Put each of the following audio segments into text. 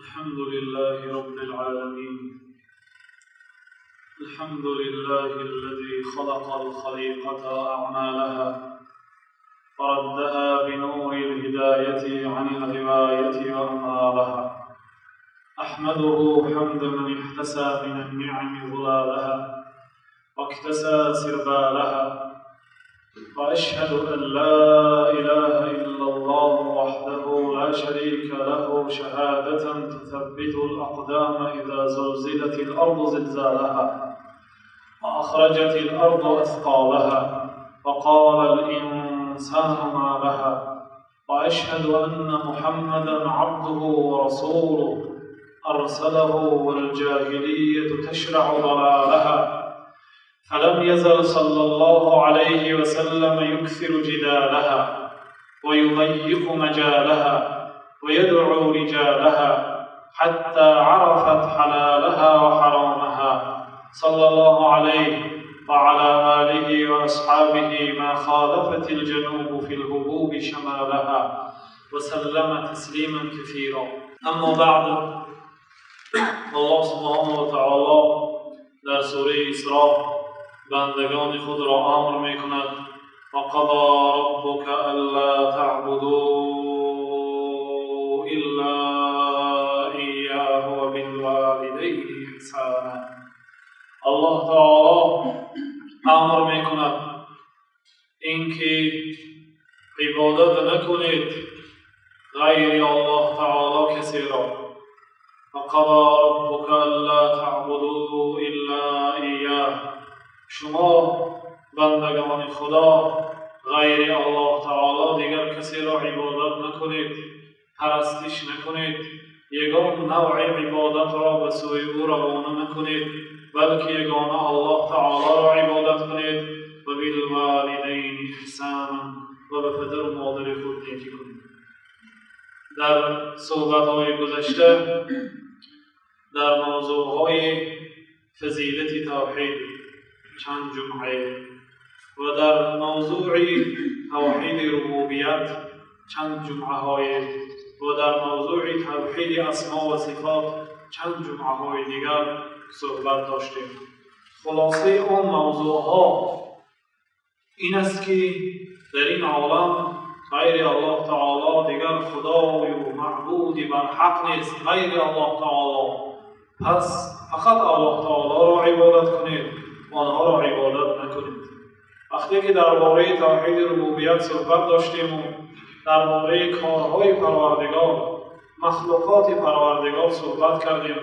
الحمد لله رب العالمين. الحمد لله الذي خلق الخليقة أعمالها وردها بنور الهداية عن الغواية وأمالها. أحمده حمد من احتسى من النعم ظلالها واكتسى سربالها، وأشهد أن لا إله إلا الله وحده لا شريك له شهادة تثبت الأقدام إذا زلزلت الأرض زلزالها وأخرجت الأرض أثقالها وقال الإنسان ما لها. وأشهد أن محمدا عبده ورسوله أرسله والجاهلية تشرع ضلالها، فلم يزل صلى الله عليه وسلم يكثر جدالها ويضيق مجالها ويدعو رجالها حتى عرفت حلالها وحرامها، صلى الله عليه وعلى آله وأصحابه ما خالفت الجنوب في الهبوب شمالها، وسلم تسليما كثيرا. أما بعد، الله سبحانه وتعالى در سوره اسراء بندگان خود را امر می کند: وقضى ربك الا تعبدوا الا اياه وبالوالدين احسانا. الله تعالی امر می کند اینکه عبادت نکنید غیر الله تعالی کسی را. وقضى ربك الا تعبدوا الا اياه، شما بندگان خدا غیر الله تعالی دیگر کسی را عبادت نکنید، پرستش نکنید، یگان نوع عبادت را به سوی او روانه نکنید، بلکه یگانه الله تعالی را عبادت کنید و بالوالدین احسانا، و به پدر و مادر خود نیکی کنید. در صحبت‌های گذشته در موضوعهای فضیلت توحید چند جمعه و در موضوع توحید ربوبیت چند جمعه های و در موضوع توحید اسما و صفات چند جمعه های دیگر صحبت داشتیم. خلاصه آن موضوع ها این است که در این عالم غیر الله تعالی دیگر خدای و معبودی بر حق نیست غیر الله تعالی، پس فقط الله تعالی را عبادت کنید، آنها را عبادت نکنید. وقتی که درباره توحید ربوبیت صحبت داشتیم و درباره کارهای پروردگار، مخلوقات پروردگار صحبت کردیم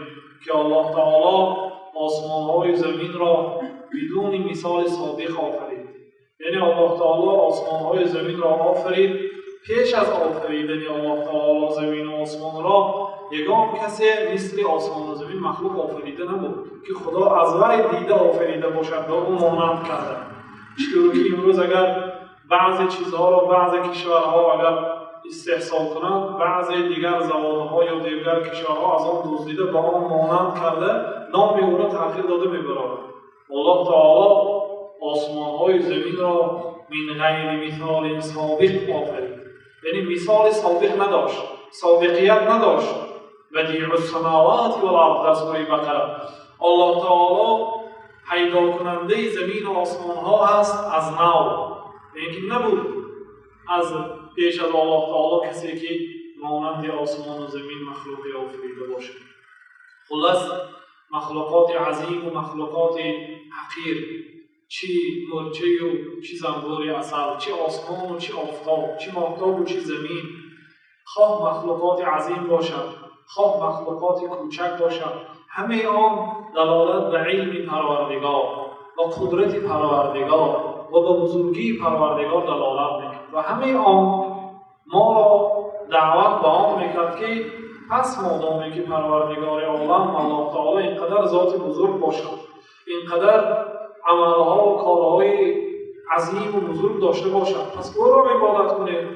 که الله تعالی آسمان‌های زمین را بدون مثال سابق آفرید. یعنی الله تعالی آسمان‌های زمین را آفرید، پیش از آفریدن الله تعالی زمین و آسمان را یگان کسی مثل آسمان و زمین مخلوق آفریده نبود که خدا از وی دیده آفریده باشد و او مانند کرده. چطور که امروز اگر بعضی چیزها را بعضی کشورها اگر استحصال کنند، بعضی دیگر زوادها یا دیگر کشورها از آن دزدیده با آن مانند کرده نام او را تغییر داده می‌برند. الله تعالی آسمان‌های زمین را من غیر مثال سابق آفرید، یعنی مثال سابق نداشت، سابقیت نداشت. بدیع السماوات والارض در سوره بقره الله تعالی پیدا کننده زمین و آسمان ها هست از نو، یعنی نبود از پیش از الله تعالی کسی که مانند آسمان و زمین مخلوقی آفریده باشد. خلاص مخلوقات عظیم و مخلوقات حقیر، چی مرچه و چی زنبور عسل، چی آسمان و چی آفتاب، چی ماهتاب و چی زمین، خواه مخلوقات عظیم باشد خواه مخلوقات کوچک باشد، همه آن دلالت به علم پروردگار و قدرت پروردگار و به بزرگی پروردگار دلالت میکرد و همه آن ما را دعوت به آن میکرد که پس مادامی که پروردگار عالم الله تعالی اینقدر ذات بزرگ باشد، اینقدر عملها و کارهای عظیم و بزرگ داشته باشد، پس او را عبادت کنید.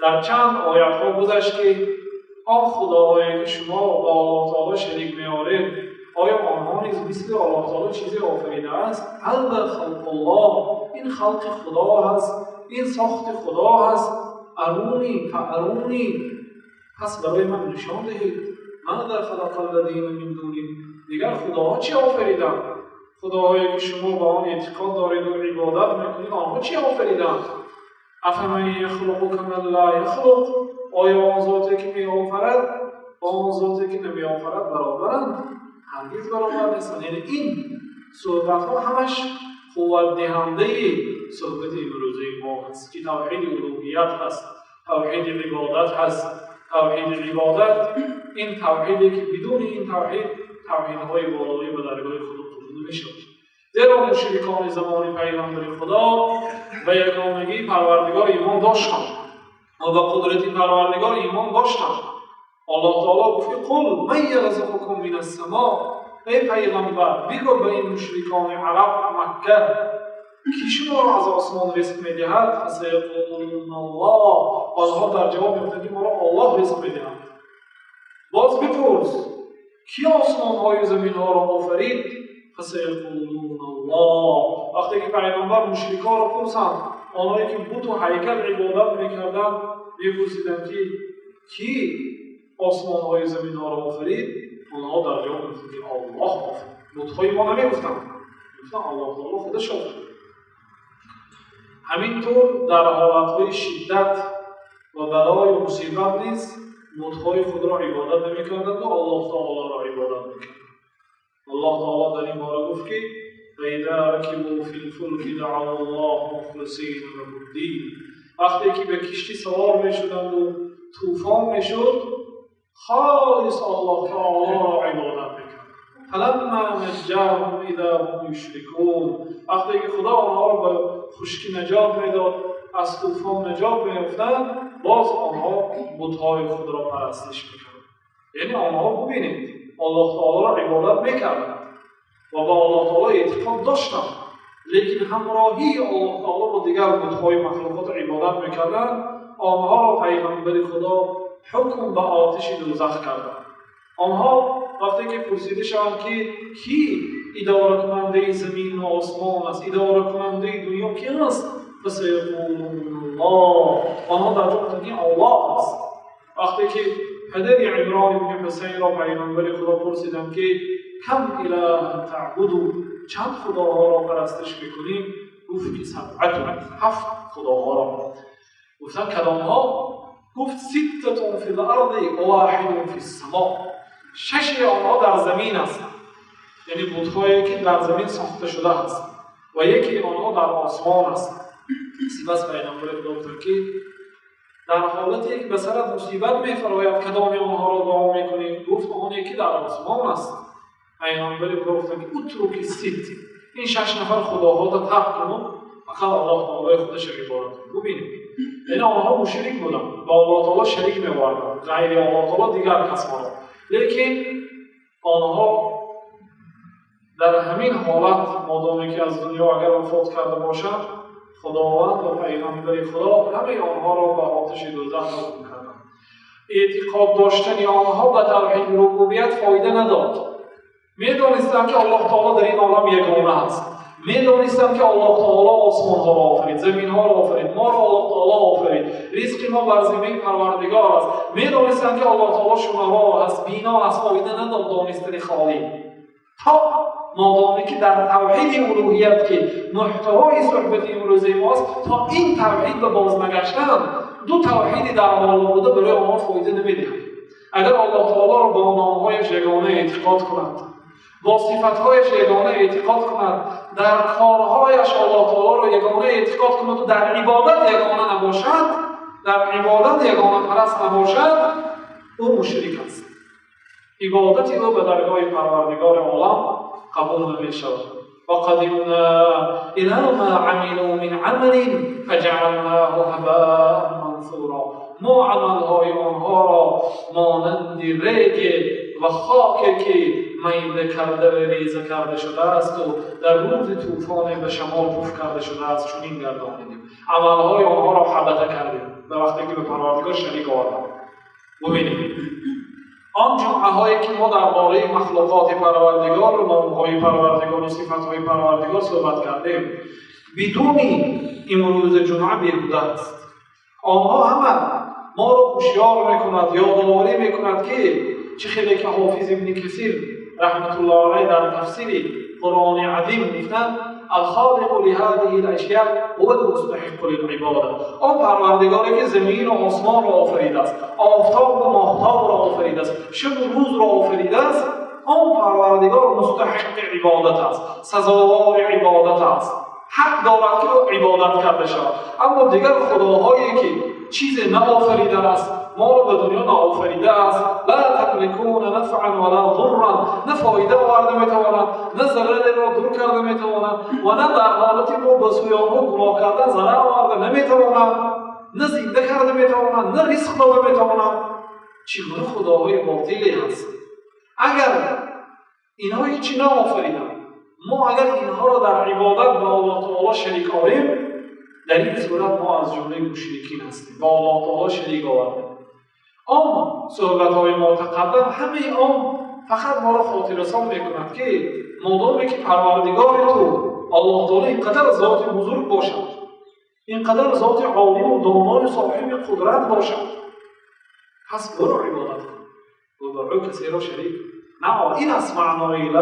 در چند آیت ها گذشت که آن خداهایی که شما با الله تعالی شریک می‌آورید، آیا آنها نیز مثل الله تعالی چیزی آفریده است؟ هل خلق الله، این خلق خدا هست، این ساخت خدا هست. ارونی فارونی، پس برای من نشان دهید. ماذا خلق الذین من دونه، دیگر خداها چی آفریدند؟ خداهایی که شما با آن اعتقاد دارید و عبادت میکنید آنها چی آفریدند؟ افمن یخلق کمن لا یخلق، آیا آن ذاتی که میآفرد با آن ذاتی که نمیآفرد برابرند؟ هرگز برابر نیستند. یعنی این صحبت ها همش قوت دهنده صحبت امروزه ما هست که توحید الوهیت هست، توحید عبادت هست. توحید عبادت این توحیدی که بدون این توحید توحیدهای بالایی به درگاه خدا قبول نمی‌شود. زیرا مشرکان زمان پیغمبر خدا و یگانگی پروردگار ایمان داشتند و به قدرت پروردگار ایمان داشتند. الله تعالی گفت قل من یرزقکم من السماء، ای پیغمبر بگو به این مشرکان عرب مکه کی شما را از آسمان رزق میدهد؟ فسیقولون الله، آنها در جواب میگویند ما را الله رزق میدهد. باز بپرس کی آسمان های زمین ها را آفرید؟ فسیقولون الله. وقتی که پیغمبر مشرکان را پرسند، آنهایی که بت و هیکل عبادت میکردند میپرسیدند که کی آسمان های زمین ها را آفرید؟ آنها در جواب میگویند که الله آفرید. بت‌های ما نمیگفتند، گفتند الله تعالی خودش آفرید. همینطور در حالتهای شدت و بلای و مصیبت نیز بت‌های خود را عبادت نمی‌کردند و الله تعالی را عبادت می‌کردند. الله تعالی در این باره گفت که فَإِذَا رَكِبُوا فِي الْفُلْكِ دَعَوُا اللَّهَ مُخْلِصِينَ لَهُ الدِّينَ، وقتی که به کشتی سوار می‌شدند و طوفان می‌شد خالص الله تعالی را عبادت می‌کردند. فَلَمَّا نَجَّاهُمْ إِذَا هُمْ يُشْرِكُونَ، وقتی که خدا آنها را به خشکی نجات می‌داد، از طوفان نجات می‌یافتند، باز آنها بت‌های خود را پرستش می‌کردند. یعنی آنها ببینید الله تعالی را عبادت می‌کردند و با الله تعالی اعتقاد داشتند، لیکن همراهی الله تعالی با دیگر بت‌های مخلوقات عبادت می‌کردند. آنها را پیغمبر خدا حکم به آتش دوزخ کردند. آنها وقتی که پرسیده شوند که کی اداره کننده زمین و آسمان است، اداره کننده دنیا کی است؟ فسیقولون الله، آنها در جواب میگویند الله است. وقتی که پدر عمران بن حسین را پیغمبر خدا پرسیدند که کم اله تعبدو، چند خداها را پرستش میکنیم؟ گفت که سبعة، 7 خداها را. گفتند کدامها؟ گفت ستة فی الارض و واحد فی السماء، 6 آنها در زمین است، یعنی بت‌هایی که در زمین ساخته شده است، و یکی آنها در آسمان است. سپس پیغمبر خدا گفت که در حالتی که به سرت مصیبت می‌فراید کدام آنها را دعا می‌کنی؟ گفت آن یکی در آسمان است. پیغمبر خدا گفت که اترک الست، این 6 نفر خداها را ترک کن، فقط الله تعالی خودش عبادت کن. ببینید این آنها مشرک بودند، با الله تعالی شریک می‌آوردند، غیر الله تعالی دیگر کسان را. لیکن آنها در همین حالت مادامی که از دنیا اگر وفات کرده باشند، خداوند و پیغمبر خدا همه آنها را به آتش دوزخ حکم کردند. اعتقاد داشتن آنها به توحید ربوبیت فایده نداد. می‌دانستند که الله تعالی در این عالم یگانه است. می‌دانستند که الله تعالی آسمان‌ها را آفرید، زمین‌ها را آفرید، ما را الله تعالی آفرید، رزق ما بر زمین پروردگار است. می‌دانستند که الله تعالی شنوا است، بینا است، فایده نداد دانستن خالی. تا مادامی که در توحید الوهیت که محتوای صحبت امروزه ماست، تا این توحید به باز نگشتن، دو توحید در حال بوده برای آنها فایده نمی‌دهد. اگر الله تعالی را با نام‌هایش یگانه اعتقاد کنند، با صفت‌هایش یگانه اعتقاد کند، در کارهایش الله تعالی را یگانه اعتقاد کند و در عبادت یگانه نباشد، در عبادت یگانه پرست نباشد، او مشرک است. عبادت او به درگاه پروردگار عالم قبول نمی‌شود. وقدمنا الی ما عملوا من عمل فجعلناه هباء منثورا، ما عمل‌های آنها را مانند ریگ و خاکی که میل کرده و ریزه کرده شده است و در روز طوفان به شمال پف کرده شده است چنین گردانیدیم. عمل‌های آنها را حبطه کردیم به وقتی که به پروردگار شریک آوردند. ببینید آن جمعه‌هایی که ما درباره مخلوقات پروردگار و نام‌های پروردگار و صفات‌های پروردگار صحبت کردیم، بدون امروز جمعه بیهوده است. آنها همه ما را هوشیار می‌کند، یادآوری می‌کند که چه خیلی که حافظ ابن کثیر رحمت الله علیه در تفسیر قرآن عظیم گفتند الخالق لهذه الاشیاء هو المستحق للعباده. آن پروردگاری که زمین و آسمان را آفریده است، آفتاب و ماهتاب را آفریده است، شب و روز را آفریده است، آن پروردگار مستحق عبادت است، سزاوار عبادت است، حق دارد که عبادت کرده شود. اما دیگر خداهایی که چیز نآفریده است، ما را به دنیا نآفریده است، لا تملکون نفعا ولا ضرا، نه فایده آورده میتواند نه ضرر را دور کرده میتواند و نه در حالتی ما به سوی آنها گناه کردن ضرر آورده نمیتواند، نه زنده کرده میتواند نه رزق داده میتواند. چگونه خداهای باطلی هست؟ اگر اینها هیچی نآفریدند، ما اگر اینها را در عبادت به الله تعالی شریک آوریم، در این صورت ما از جمله مشرکین هستیم، با الله تعالی شریک آوردیم. آن صحبت‌های ما تقدم همه آن فقط ما را خاطررسان میکند که مادامی که پروردگار تو الله تعالی اینقدر ذات بزرگ باشد، اینقدر ذات عالی و دانا و صاحب قدرت باشد، پس برو عبادت کن و برو کسی را شریک نه. این است معنای لا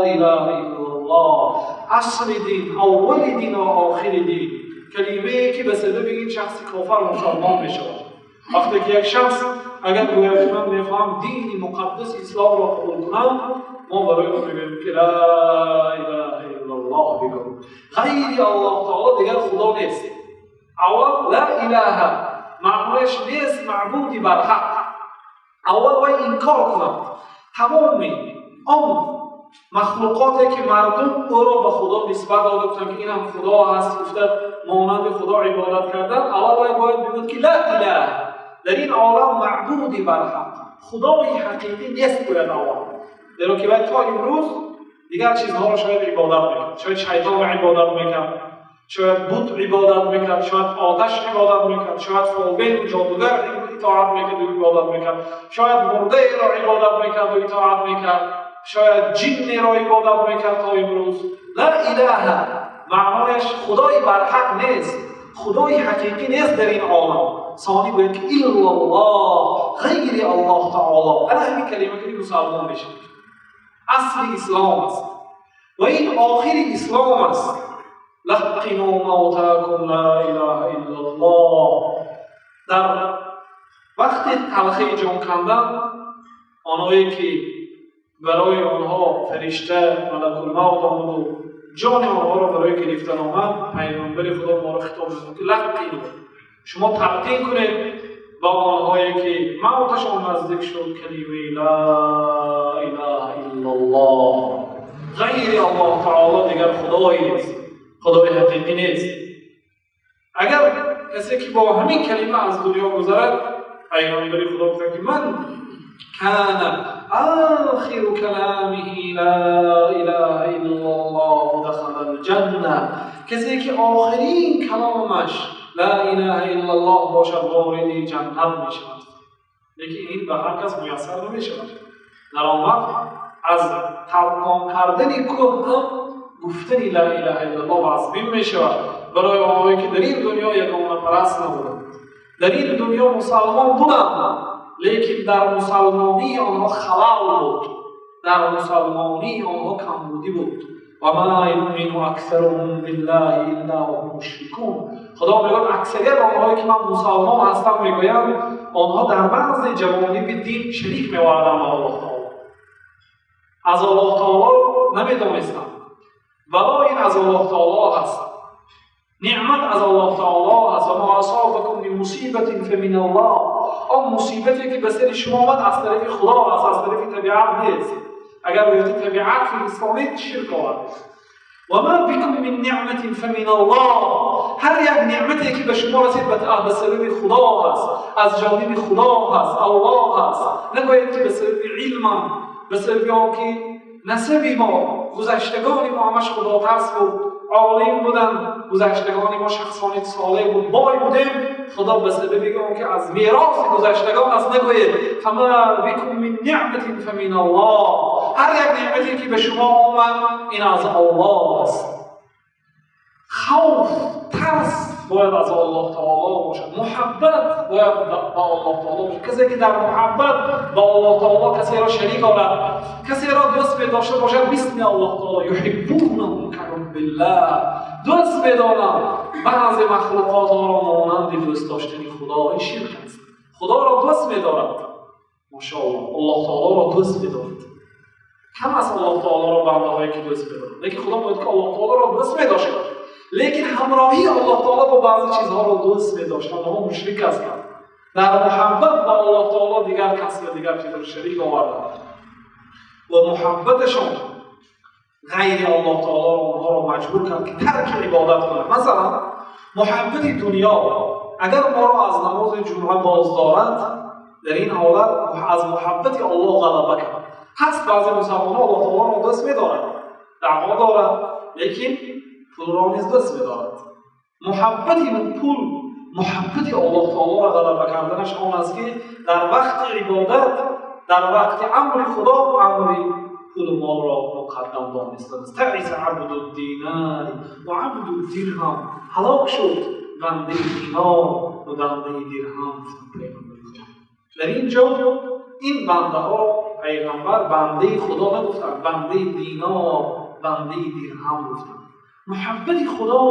اله الا الله، اصل دین، اول دین و آخر دین. کلمه‌ای که به سبب این شخص کافر مسلمان میشود. وقتی که یک شخص اگر گوید من میخواهم دین مقدس اسلام را قبول کنم، ما برای او میگوییم که لا اله الا الله بگو، غیر الله تعالی دیگر خدا نیست. اول لا اله معنایش نیست معبودی بر حق، اول باید انکار کنم تمام آن مخلوقاتی که مردم او را به خدا نسبت داده بودند که این هم خدا هست، گفته مانند خدا عبادت کردن، اول باید بگوید که لا اله، در این عالم معبودی بر حق، خدای حقیقی نیست. باید اول در که باید تا امروز دیگر چیزها را شاید عبادت میکرد، شاید شیطان عبادت میکرد، شاید بت عبادت میکرد، شاید آتش عبادت میکرد، شاید فالبین و جادوگر اطاعت میکرد و عبادت میکرد، شاید مرده را عبادت میکرد و اطاعت میکرد، شاید جن را عبادت میکرد. تا امروز لا اله معنایش خدای بر حق نیست، خدای حقیقی نیست در این عالم. ثانی باید که الا الله، غیر الله تعالی. انا همین کلمه که مسلمان میشه، اصل اسلام است و این آخر اسلام است. لقنوا موتاکم لا اله الا الله. در وقت تلخی جان کندن، آنهایی که برای آنها فرشته ملک الموت آمد و جان آنها را برای گرفتن آمد، پیامبر خدا ما را خطاب می‌کند که لقنوا، شما تلقین کنید با آنهایی که موتشان نزدیک شد کلمه لا اله الا الله، غیر الله تعالی دیگر خدایی نیست، خدای حقیقی نیست. اگر کسی که با همین کلمه از دنیا گذرد، پیامبر خدا گفت که من کان آخر کلامه لا اله الا الله دخل الجنه، کسی که آخرین کلامش لا اله الا الله باشد وارد جنت میشود. لیکن این به هر کس میسر نمیشود. در آن وقت از تلقان کردن کوه هم گفتن لا اله الا الله واسبین میشود برای آنهایی که در این دنیا یگانه پرست نبودند، در این دنیا مسلمان بودند لیکن در مسلمانی آنها خلال بود، در مسلمانی آنها کمبودی بود. و ما یؤمن اکثرهم بالله الا وهم مشرکون. خدا میگوید اکثریت آنهایی که من مسلمان هستم میگویند آنها در بعض جوانب دین شریک می‌آورند با الله تعالی، از الله تعالی نمی‌دانستند. ولی این از الله تعالی هست، نعمت از الله تعالی هست. و ما اصابکم من مصیبت فمن الله، آن مصیبتی که به سر شما آمد از طرف خدا است، از طرف طبیعت نیست. اگر بگید طبیعت فی اسلامی شرک آورد. و ما بکم من نعمت فمن الله، هر یک نعمتی که به شما رسید به سبب خدا هست، از جانب خدا هست، الله هست. نگوید که به سبب علم، به سبب آنکه نسب ما، گذشتگان ما همش خدا ترس بود، عالم بودن، گذشتگان ما شخصان صالح بود، بای بودیم. خدا به سبب که از میراث گذشتگان است نگوید فما بکم من نعمت فمن الله، هر یک نعمتی که به شما آمد این از الله است. خوف، ترس باید از الله تعالی باشد، محبت باید با الله تعالی باشد. کسی که در محبت با الله تعالی کسی را شریک آورد، کسی را دوست بداشته باشد مثل الله تعالی، یحبونهم کحب الله، دوست بدارند بعضی مخلوقات را مانند دوست داشتن خدا. این شرک است. خدا را دوست می‌دارد، ماشاءالله الله تعالی را دوست می‌دارد. کم است الله تعالی را بنده‌هایی که دوست می‌دارند، لیکن خدا باید که الله تعالی را دوست می‌داشت. لیکن همراهی الله تعالی با بعضی چیزها را دوست می‌داشتند، اونها مشرک هستند. در محبت با الله تعالی دیگر کسی و دیگر چیز را شریک آوردند و محبتشان غیر الله تعالی اونها را مجبور کرد که ترک عبادت کنند. مثلا محبت دنیا اگر ما را از نماز جمعه باز دارد، در این حالت از محبت الله غلبه کرد. هست بعضی مسلمانان الله تعالی را دوست می‌دارند، دعوا دارند، لیکن پول را نیز دوست می‌دارند. محبت پول، محبت الله تعالی را غلبه کردنش آن است که در وقت عبادت، در وقت امر خدا، امر پول و مال را مقدم دانستند. تعیس عبد الدینار و عبد الدرهم، هلاک شد بنده دینار و بنده درهم. در اینجا این بنده ها پیغمبر بنده خدا نگفتند، بنده دینار، بنده درهم گفتند. محبت خدا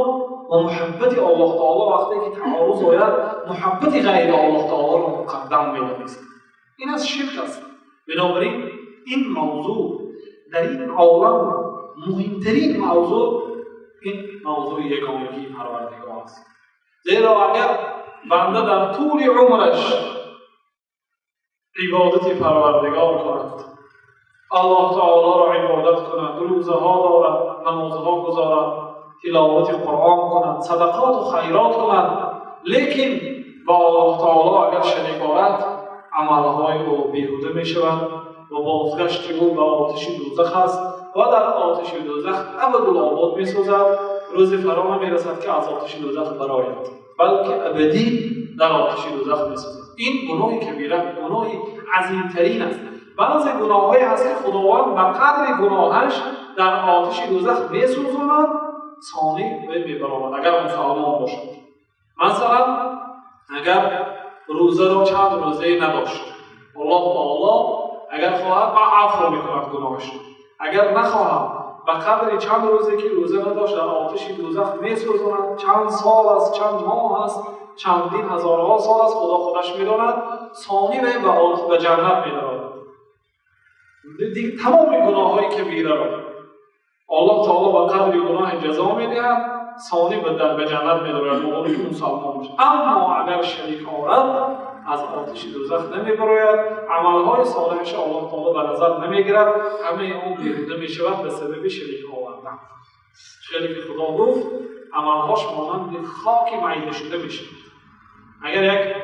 و محبت الله تعالی وقتی که تعارض آید، محبت غیر الله تعالی را مقدم می‌دانست. این از شرک است. بنابراین این موضوع در این عالم مهمترین موضوع این موضوع یگانگی پروردگار است. زیرا اگر بنده در طول عمرش عبادت پروردگار کند، الله تعالی را عبادت کند، روزه‌ها دارد، نمازها گزارد، تلاوت قرآن کند، صدقات و خیرات کند، لیکن با الله تعالی اگر شریک آورد، عملهای او بیهوده می شود و بازگشت او به آتش دوزخ است و در آتش دوزخ ابدالآباد می سوزد. روز فرا نمی رسد که از آتش دوزخ برآید، بلکه ابدی در آتش دوزخ می سوزد. این گناه کبیره، گناه عظیمترین است. بعضی گناه‌هایی هست که خداوند بر قدر گناهش در آتش دوزخ می سوزاند، ثانی می برآورد اگر مسلمان باشد. مثلا اگر روزه را چند روزه نداشت، الله تعالی اگر خواهد عفو می‌کند گناهش، اگر نخواهد به قدر چند روزه که روزه نداشت در آتش دوزخ می‌سوزاند. چند سال است، چند ماه است، چندین هزارها سال است، خدا خودش می‌داند، ثانی به جنت می‌برد. دیگه تمام گناه‌های کبیره را الله تعالی با قدر گناه جزا می‌دهد، ثانی به جنت می‌برد موقعی که مسلمان باشد. اما اگر شریک آورد از آتش دوزخ نمی‌براید، عمل‌های صالحش الله تعالی به نظر نمی‌گیرد، همه اون بیهوده می‌شود به سبب شریک آوردن. شریک خدا گفت عمل‌هاش مانند خاک معیده شده می‌شود. اگر یک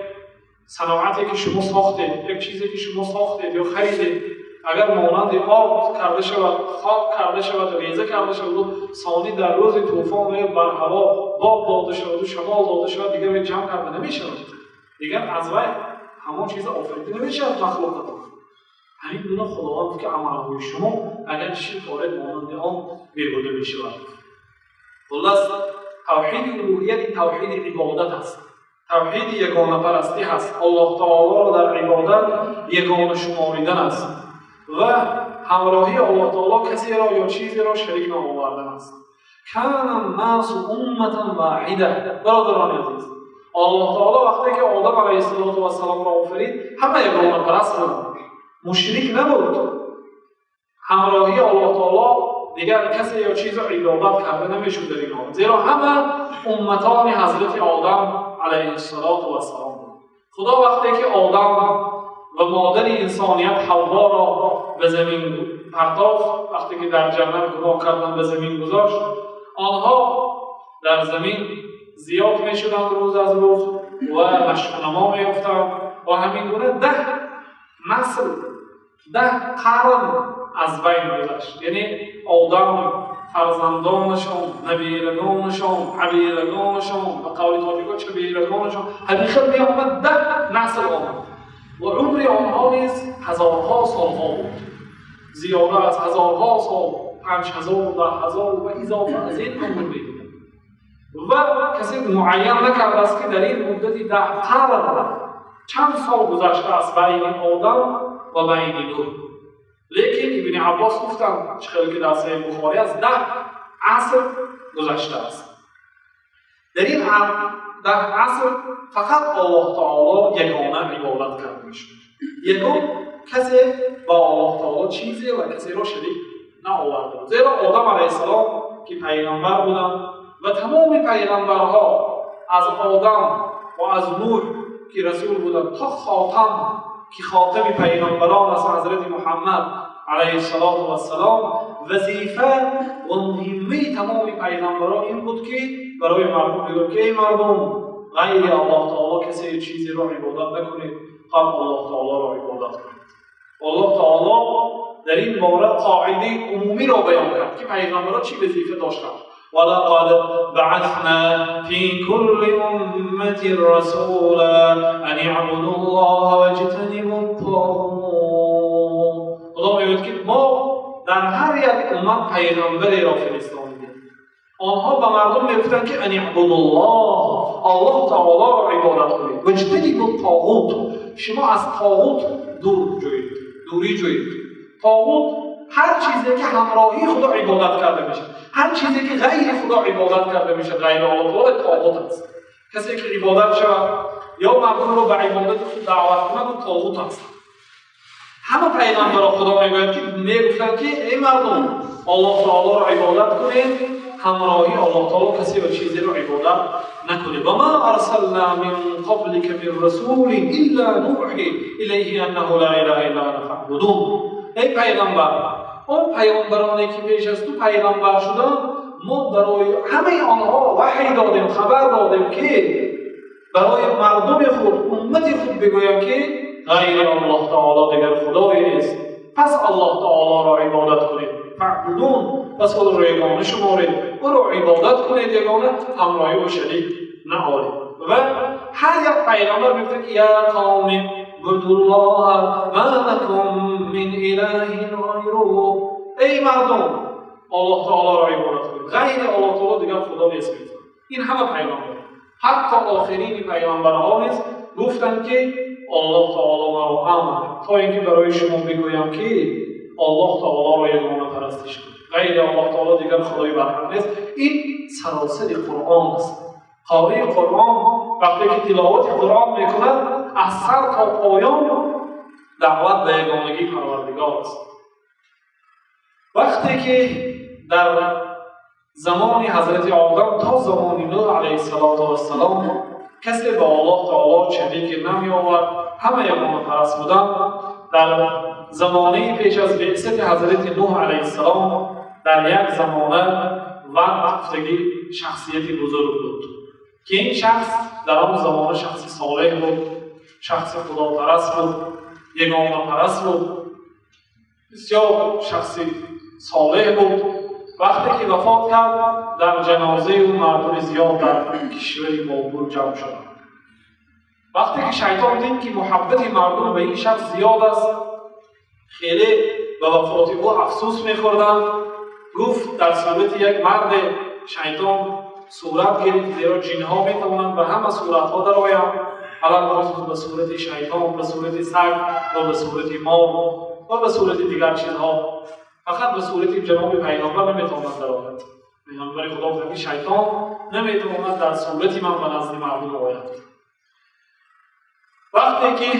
صنعتی که شما ساختید، یک چیزی که شما ساختید یا خریدید، اگر مانند آب کرده شود، خاک کرده شود، ریزه کرده شود، ثانی در روز طوفان بر هوا باد داده شود و شمال داده شود، دیگر جمع کرده نمی‌شود، دیگر از وی همان چیز آفریده نمی‌شود مخلوقات. همین گونه خداوند که عمل‌های شما اگر شرک وارد مانند آن بیهوده می‌شود. خلاص توحید الوهیت توحید عبادت است، توحید یگانه پرستی است، الله تعالی را در عبادت یگانه شماریدن است و همراهی الله تعالی کسی را یا چیزی را شریک نآوردن است. کان الناس امة واحده. برادران عزیز، الله تعالی وقتی که آدم علیه السلام را آفرید، همه یگانه پرست بودند، مشرک نبود. همراهی الله تعالی دیگر کسی یا چیز را عبادت کرده نمیشد در این حال، زیرا همه امتان حضرت آدم علیه السلام بود. خدا وقتی که آدم و مادر انسانیت حوا را به زمین پرتافت، وقتی که در جنت گناه کردن به زمین گذاشت، آنها در زمین زیاد می شدند روز از روز و نشو و نما می یافتند و همین گونه 10 نسل 10 قرن از بین گذشت. یعنی آدم، فرزندانشان، نبیرگانشان، عبیرگانشان، به قول تاجیک‌ها چبیرگانشان، حقیقت می آمد 10 نسل آمد و عمر آنها نیز هزارها سالها بود، زیاده از هزارها سال، 5000 و 10000 و اضافه از این عمر می‌بود. و کسی معین نکرده است که در این مدتی 10 قرن چند سال گذشته است بین آدم و بین نوح. لیکن ابن عباس گفتن چخیلی که در صحیح بخاری از 10 عصر گذشته است. در این 10 عصر فقط الله تعالی یگانه عبادت کرده میشد. یگان کسی با الله تعالی چیزی و کسی را شریک نآورده. زیرا آدم علیه السلام که پیغمبر بودند و تمام پیغمبرها از آدم و از نوح که رسول بودند تا خاتم که خاتم پیغمبران است حضرت محمد علیه السلام، وظیفه و مهمه تمام پیغمبران این بود که برای مردم بگویند که ای مردم غیر الله تعالی کسی چیزی را عبادت نکنید، فقط الله تعالی را عبادت کنید. الله تعالی در این باره قاعده عمومی را بیان کرد که پیغمبران چی وظیفه داشتند. ولقد بعثنا في كل أمة رسولا أن اعبدوا الله واجتنبوا الطاغوت. خدا میگوید که ما در هر یک امت پیغمبری را فرستادیم. آنها به مردم میگفتند که ان اعبدوا الله تعالی را عبادت کنید. واجتنبوا الطاغوت، شما از طاغوت دوری جویید. طاغوت هر چیزی که همراهی خدا عبادت کرده میشه، هر چیزی که غیر خدا عبادت کرده میشه غیر الله تعالی طاغوت است. کسی که عبادت شود یا مردم رو به عبادت خود دعوت کند اون طاغوت است. همه پیغمبران خدا میگوید که میگفتند که ای مردم الله تعالی را عبادت کنید، همراهی الله تعالی کسی و چیزی را عبادت نکنید. و ما ارسلنا من قبلك من رسول الا نوحی الیه انه لا اله الا انا فاعبدون. ای پیغمبر، اون پیغمبرانی که پیش از تو پیغمبر شدن ما برای همه آنها وحی دادیم، خبر دادیم که برای مردم خود امت خود بگویم که غیر الله تعالی دیگر خدایی نیست، پس الله تعالی را عبادت کنید. فاعبدون، پس خود را یگانه شمارید، او را عبادت کنید، یگانه همراهی و شریک نآورید. و هر یک پیغمبر میگه که یا قوم اعبدوا الله ما لكم من اله غیره. ای مردم الله تعالی را عبادت کنید، غیر الله تعالی دیگر خدا نیست. این همه پیغمبر، حتی آخرین پیغمبرها نیز گفتند که الله تعالی ما را امر تا اینکه برای شما بگویم که الله تعالی را یگانه پرستش کنید، غیر الله تعالی دیگر خدای برحق نیست. این سراسر قرآن است. قاری قرآن وقتی که تلاوت قرآن میکند از سر تا پایان دعوت به یگانگی پروردگار است. وقتی که در زمان حضرت آدم تا زمان نوح علیه السلام کسی به الله تعالی شریک نمی آورد، همه یگانه پرست بودند. در زمانه پیش از بعثت حضرت نوح علیه السلام در یک زمانه وقفتگی شخصیتی بزرگ بود که این شخص در آن زمان شخص صالح بود، شخص خداپرست بود، یگانه پرست بود، بسیار شخصی صالح بود. وقتی که وفات کرد در جنازه او مردم زیاد در کشوری بابور جمع شد. وقتی که شیطان دید که محبت مردم به این شخص زیاد است، خیلی به وفات او افسوس می‌خوردند. گفت در صورت یک مرد شیطان صورت گرفت، زیرا جن‌ها می‌توانند به همه صورت‌ها درآیند، علل به صورت شیطان، به صورت سگ و به صورت مار و به صورت دیگر چیزها، فقط به صورت جناب پیغمبر نمیتواند درآید. پیغمبر خدا گفت شیطان نمیتواند در صورتی من به نزد مردم آید. وقتی که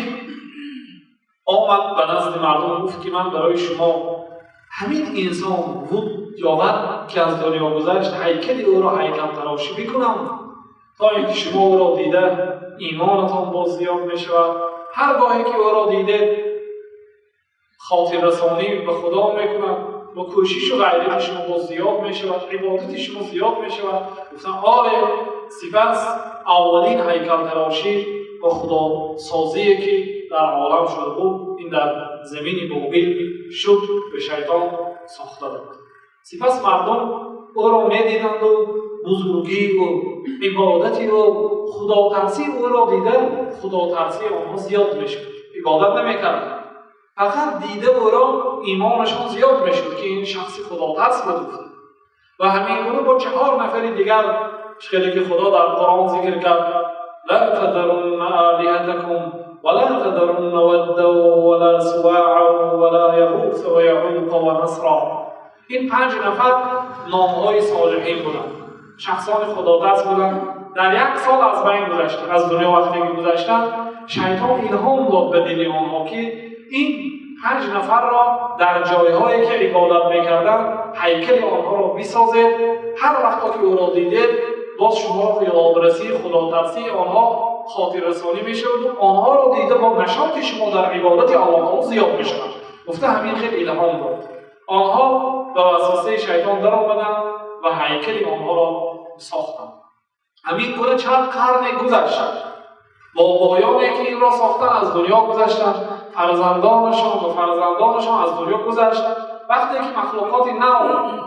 آمد به نزد مردم گفت که من برای شما همین انسان بود یاور که از دنیا گذشت هیکل او را هیکل تراشی بکنم تا اینکه شما او را دیده ایمانتان باز زیاد می شود. هر گاهی که او را دیده خاطر رسانی به خدا میکنند و کوشش و غیرت شما باز زیاد می شود، عبادت شما زیاد می شود. گفتن آره، سپس اولین هیکل تراشی و خدا سازی که در عالم شده بود این در زمین بابل شد به شیطان ساخته بود. سپس مردم او را میدیدند و بزرگی و عبادتی و خدا ترسی او را دیدن، خدا ترسی آنها زیاد میشد. عبادت نمیکردند، فقط دیده او را ایمانشان زیاد میشد که این شخص خدا ترس بود. و همین گونه با 4 نفر دیگر چقدر که خدا در قرآن ذکر کرد لا تذرن آلهتكم ولا تذرن ودا ولا سواعا ولا یغوث و یعوق و نصرا. این 5 نفر نامهای صالحین بودند، شخصان خدادست بودند. در 1 سال از بین گذشتند، از دنیا وقتی که گذشتند شیطان الهام داد به دل آنها که این 5 نفر را در جایهایی که عبادت میکردند هیکل آنها را بسازید. هر وقت که او را دیدید باز شما را یادرسی خداترسی آنها خاطر رسانی میشد و آنها را دیده با نشاط شما در عبادت الله زیاد میشد. گفته همین خیلی الهام داد. آنها به وسوسه شیطان در آمدند و هیکل آنها را ساختند. همین گونه چند قرن گذشت. بابایانی که این را ساختن از دنیا گذشتند، فرزندانشان از دنیا گذشت. وقتی که مخلوقات نو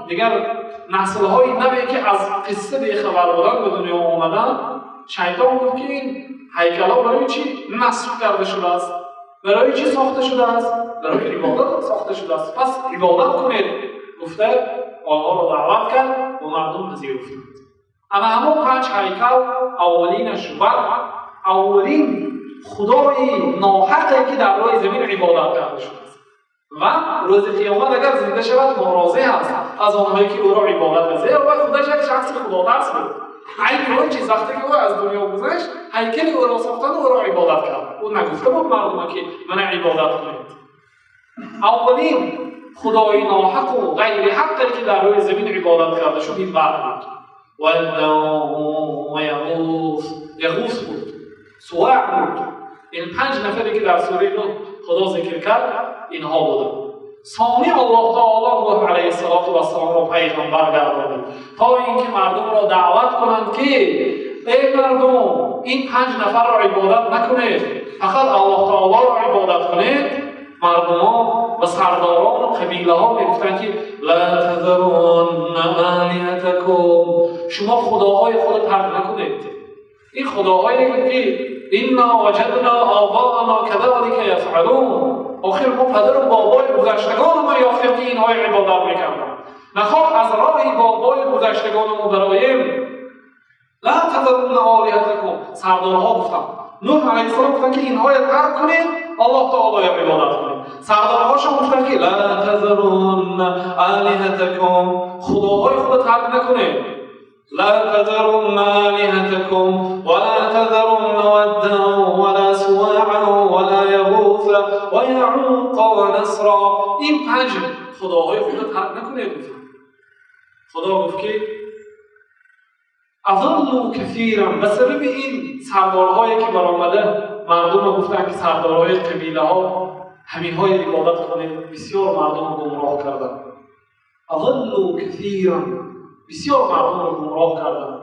دیگر نسل‌های نوی که از قصه بی‌خبر بودن به دنیا آمدن، شیطان گفت که این هیکل‌ها برای چی نصب کرده شده است؟ برای چی ساخته شده است؟ برای عبادت ساخته شده است. پس عبادت کنید. گفته آنها را دعوت کرد و مردم پذیرفتند. اما همون 5 هیکل اولینش و اولین خدای ناحقی که در روی زمین عبادت کرده شده است و روز قیامت اگر زنده شود ناراضی است از آنهایی که او را عبادت کرده. زیرا خودش یک شخص خدادرس بود. این روی چیز وقتی که او از دنیا گذشت هیکل او را ساختن و او را عبادت کرد. او نگفته بود مردم که من عبادت کنید. اولین خدای ناحق و غیر حقی که در روی زمین عبادت کرده شد این بعد بود. و یغوث بود، سواع بود. این 5 نفری که در سوره نوح خدا ذکر کرد اینها بودند. ثانی الله تعالی نوح علیه السلام را پیغمبر گردانید تا اینکه مردم را دعوت کنند که ای مردم این 5 نفر را عبادت نکنید، فقط الله تعالی را عبادت کنید. مردم و سرداران و قبیله ها میگفتند که لا تذرون آلهتکم، شما خداهای خود ترک نکنید. این خداهایی که انا وجدنا آباءنا كذلك یفعلون، آخر ما پدر و بابای گذشتگان ما یافتیم که اینها عبادت میکردند. نخواه از راه بابای گذشتگان ما برایم. لا تذرون آلهتکم. سردارها گفتند، نوح علیه السلام گفتند که اینها را ترک کنید، الله تعالی را عبادت کنید. سردارهاشون گفتند که لا تذرون آلهتکم، خداهای خود ترک نکنید. لا تذرن آلهتكم ولا تذرن ودا ولا سواعا ولا یغوث و یعوق و نصرا. این 5 خداهای خود ترک نکنید. خدا گفت که اضلوا کثیرا. به سبب این سردارهایی که برآمده مردم گفتند که سردارهای قبیله ها همین های عبادت کنید، بسیار مردم رو گمراه کردند. اضلوا کثیرا، بسیار مردم رو گمراه کردند.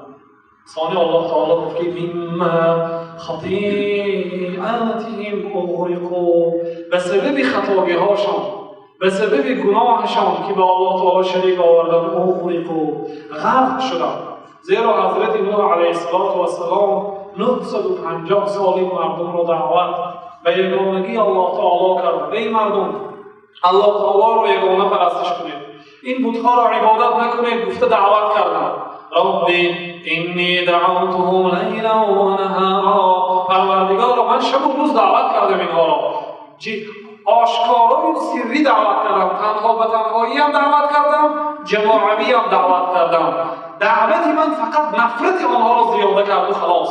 ثانی الله تعالی گفت که مما خطیئاتهم اغرقوا، به سبب خطاگی هاشان، به سبب گناهشان که به الله تعالی شریک آوردند اغرقوا، غرق شدند. زیرا حضرت نوح علیه السلام 950 سال این مردم را دعوت به یگانگی الله تعالی کرد. ای مردم الله تعالی را یگانه پرستش کنید، این بت‌ها را عبادت نکنید. گفته دعوت کردند ربی انی دعوتهم لیلا و نهارا، پروردگارا من شب و روز دعوت کردم اینها را، آشکارا و سری دعوت کردم، تنها به تنهایی هم دعوت کردم، جماعی هم دعوت کردم. دعوت من فقط نفرت آنها را زیاده کرد و خلاص.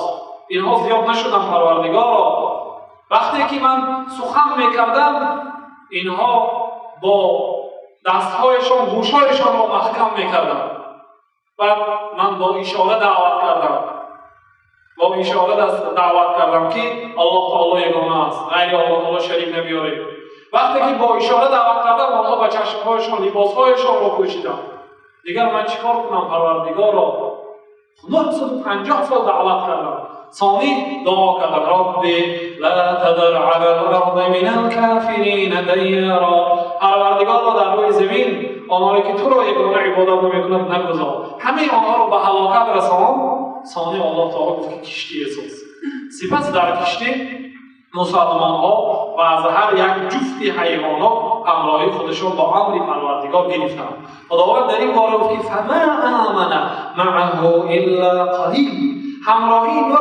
اینها زیاد نشدن پروردگارا. وقتی که من سخن میکردم اینها با دستهایشان گوشهایشان را محکم میکردم و من با اشاره دعوت کردم، با اشاره دعوت کردم که الله تعالی یگانه است، غیر الله تعالی شریک نمیارید. وقتی که با اشاره دعوت کردم آنها با چشمهایشان لباسهایشان را پوشیدند. دیگر من چیکار کنم پروردگارا؟ 950 سال دعوت کردم. ثانی دعا کردم ربی لا تذر علی الارض من الکافرین دیارا، پروردگارا در روی زمین آنهایی که تو را یگانه عبادت نمیکنند نگذار، همه آنها را به هلاکت رسان. ثانی الله تعالی گفت که کشتی اساس. سپس در کشتی مسلمان ها و از هر یک جفتی حیوانات همراهی خود خودشون با امر پروردگار گرفتند. خداوند در این باره گفت که فما آمن معه الا قلیل، همراهی نوح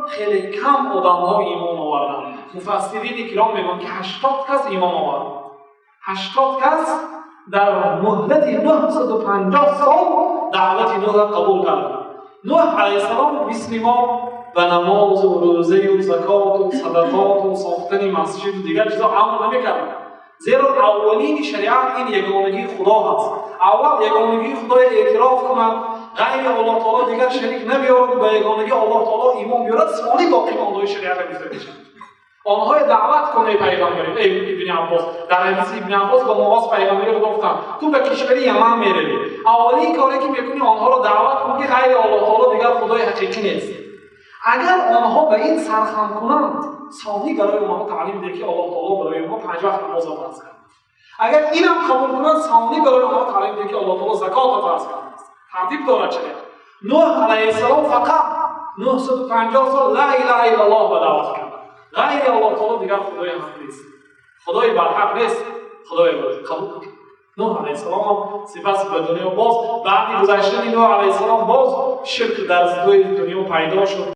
خیلی کم آدم‌ها ایمان آوردند. مفسرین کرام میگن که 80 کس ایمان آوردند. 80 کس در مدت 950 سال دعوت نوح را قبول کردند. نوح علیه السلام مثل ما به نماز و روزه و زکات و صدقات و ساختن مسجد و دیگر چیزا عمل نمی‌کرد. زیرا اولین شریعت این یگانگی خدا هست. اول یگانگی خدا اعتراف کنند، غیر الله تعالی دیگر شریک نمیارد و به یگانگی الله تعالی ایمان بیارد، ثانی باقی ماندای شریعت گفته میشن. آنها دعوت کنه پیغمبری. ابن عباس در حدیث ابن عباس با مواز پیغمبری رو گفتن تو به کشور یمن میروی، اولین کاری که میکنی آنها رو دعوت کنی که غیر الله تعالی دیگر خدای حقیقی نیست. اگر آنها به این سرخم کنند، ثانی برای آنها تعلیم ده که الله تعالی برای ما 5 وقت نماز فرض کرده. اگر اینم قبول کنند، ثانی برای آنها تعلیم ده که الله تعالی زکات فرض کرده است. ترتیب دارد چه؟ نوح علیه السلام فقط 950 سال لا اله الا الله به دعوت کرد. غیر الله تعالی دیگر خدای حق نیست. خدای برحق نیست. خدای قبول کرد. نوح علیه السلام سپس به دنیا باز بعد گذشتن نوح علیه السلام باز شرک در دنیا پیدا شد.